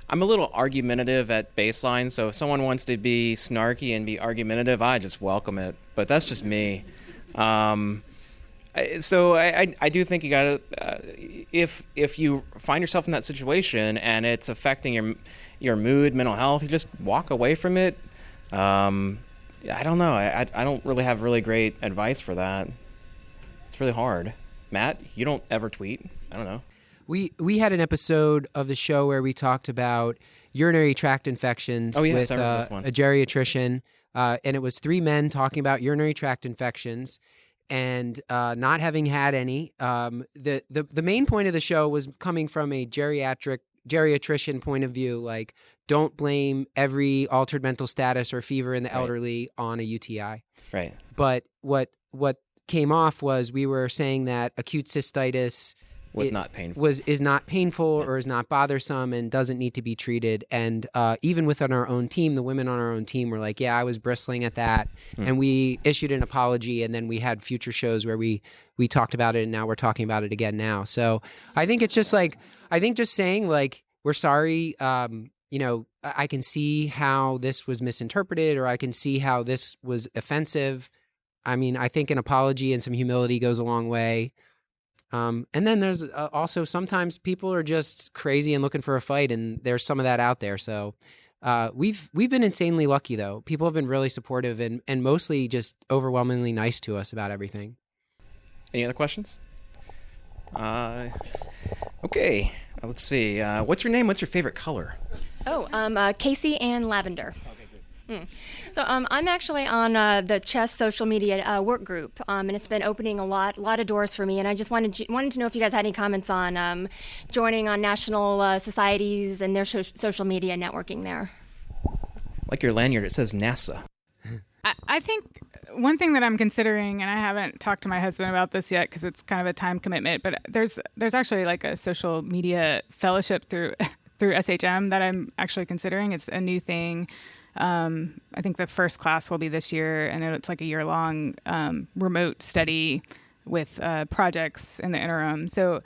S5: I'm a little argumentative at baseline, so if someone wants to be snarky and be argumentative, I just welcome it. But that's just me. So I do think you gotta, if you find yourself in that situation and it's affecting your mood, mental health, you just walk away from it. I don't know. I don't really have really great advice for that. It's really hard. Matt, you don't ever tweet? I don't know.
S3: We had an episode of the show where we talked about urinary tract infections with a geriatrician, and it was 3 men talking about urinary tract infections and not having had any. The main point of the show was coming from a geriatrician point of view, like, don't blame every altered mental status or fever in the elderly on a UTI.
S5: Right.
S3: But what came off was we were saying that acute cystitis
S5: is not painful
S3: or is not bothersome and doesn't need to be treated. And even within our own team, the women on our own team were like, yeah, I was bristling at that. And we issued an apology, and then we had future shows where we talked about it, and now we're talking about it again now. So I think it's just like, just saying like, we're sorry. I can see how this was misinterpreted, or I can see how this was offensive. I mean, I think an apology and some humility goes a long way. And then there's also sometimes people are just crazy and looking for a fight, and there's some of that out there. So we've been insanely lucky, though. People have been really supportive and mostly just overwhelmingly nice to us about everything.
S5: Any other questions? Okay. Let's see. What's your name? What's your favorite color?
S8: Oh, Casey Ann Lavender. So I'm actually on the chess social media work group, and it's been opening a lot of doors for me. And I just wanted to know if you guys had any comments on joining on national societies and their social media networking there.
S5: Like your lanyard, it says NASA.
S6: I think one thing that I'm considering, and I haven't talked to my husband about this yet because it's kind of a time commitment, but there's actually like a social media fellowship through SHM that I'm actually considering. It's a new thing. I think the first class will be this year, and it's like a year-long remote study with projects in the interim. So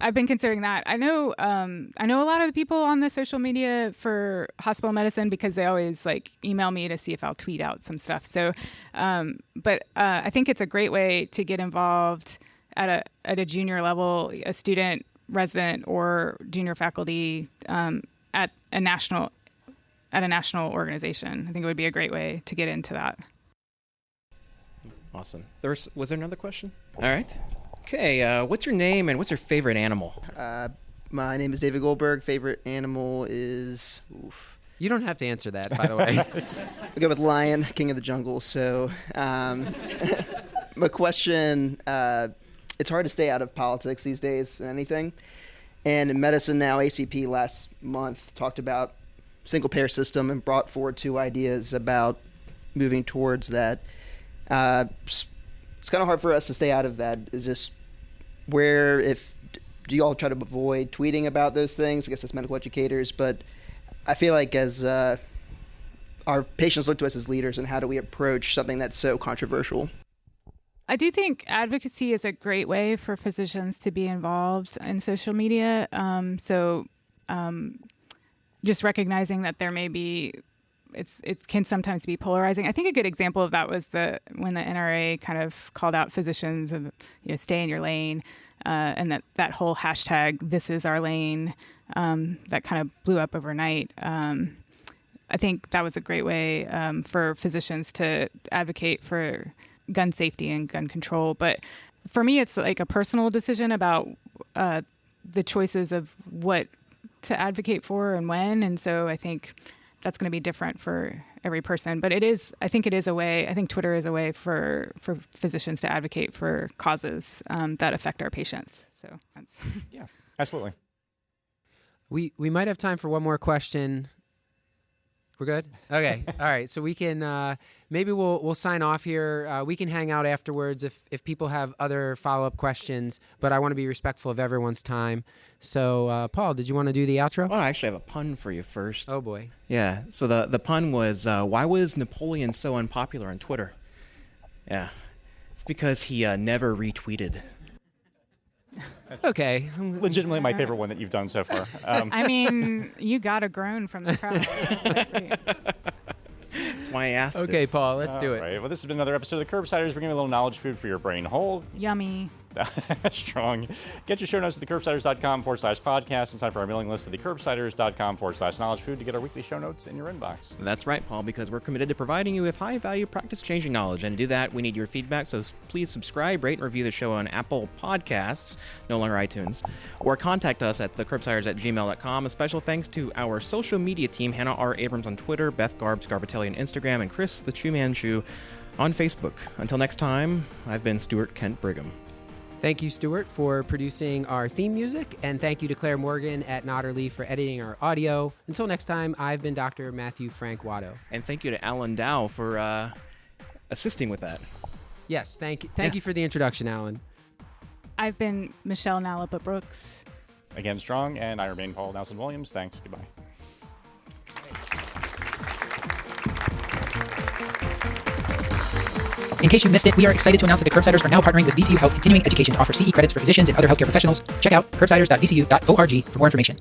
S6: I've been considering that. I know a lot of the people on the social media for hospital medicine because they always like email me to see if I'll tweet out some stuff. So, but I think it's a great way to get involved at a junior level, a student, resident, or junior faculty at a national organization. I think it would be a great way to get into that.
S5: Awesome. Was there another question? All right. Okay. What's your name and what's your favorite animal?
S9: My name is David Goldberg. Favorite animal is
S3: You don't have to answer that, by the way.
S9: I'll go with lion, king of the jungle. So my question, it's hard to stay out of politics these days and anything. And in medicine now, ACP last month talked about single-payer system and brought forward 2 ideas about moving towards that. It's kind of hard for us to stay out of that. Is just do you all try to avoid tweeting about those things? I guess as medical educators, but I feel like as our patients look to us as leaders, and how do we approach something that's so controversial?
S6: I do think advocacy is a great way for physicians to be involved in social media. Just recognizing that there may be, it can sometimes be polarizing. I think a good example of that was when the NRA kind of called out physicians of, stay in your lane, and that whole hashtag, this is our lane, that kind of blew up overnight. I think that was a great way for physicians to advocate for gun safety and gun control. But for me, it's like a personal decision about the choices of what to advocate for and when. And so I think that's going to be different for every person. But I think Twitter is a way for physicians to advocate for causes that affect our patients. So that's
S4: Yeah, absolutely.
S3: We might have time for one more question. We're good? Okay. All right. So we can maybe we'll sign off here. We can hang out afterwards if people have other follow-up questions, but I want to be respectful of everyone's time. So Paul, did you want to do the outro?
S5: Well, I actually have a pun for you first.
S3: Oh boy.
S5: Yeah. So the pun was, why was Napoleon so unpopular on Twitter? Yeah. It's because he never retweeted.
S3: Okay.
S4: Legitimately my favorite one that you've done so far.
S6: I mean, you got a groan from the crowd.
S5: That's why I asked
S3: Okay,
S5: it.
S3: Paul, let's do it.
S4: Right. Well, this has been another episode of the Curbsiders, bringing a little knowledge food for your brain whole.
S6: Yummy.
S4: Strong. Get your show notes at thecurbsiders.com/podcast and sign up for our mailing list at thecurbsiders.com/knowledge food to get our weekly show notes in your inbox.
S5: That's right, Paul, because we're committed to providing you with high-value, practice-changing knowledge. And to do that, we need your feedback, so please subscribe, rate, and review the show on Apple Podcasts, no longer iTunes, or contact us at thecurbsiders@gmail.com. A special thanks to our social media team, Hannah R. Abrams on Twitter, Beth Garbatelli on Instagram, and Chris the Chew Man Chew on Facebook. Until next time, I've been Stuart Kent Brigham.
S3: Thank you, Stuart, for producing our theme music, and thank you to Claire Morgan at Notterly for editing our audio. Until next time, I've been Dr. Matthew Frank Watto.
S5: And thank you to Alan Dow for assisting with that.
S3: Yes, thank you. Thank you for the introduction, Alan.
S6: I've been Michelle Nalapa Brooks.
S4: Again, Strong, and I remain Paul Nelson Williams. Thanks. Goodbye.
S1: In case you missed it, we are excited to announce that the Curbsiders are now partnering with VCU Health Continuing Education to offer CE credits for physicians and other healthcare professionals. Check out curbsiders.vcu.org for more information.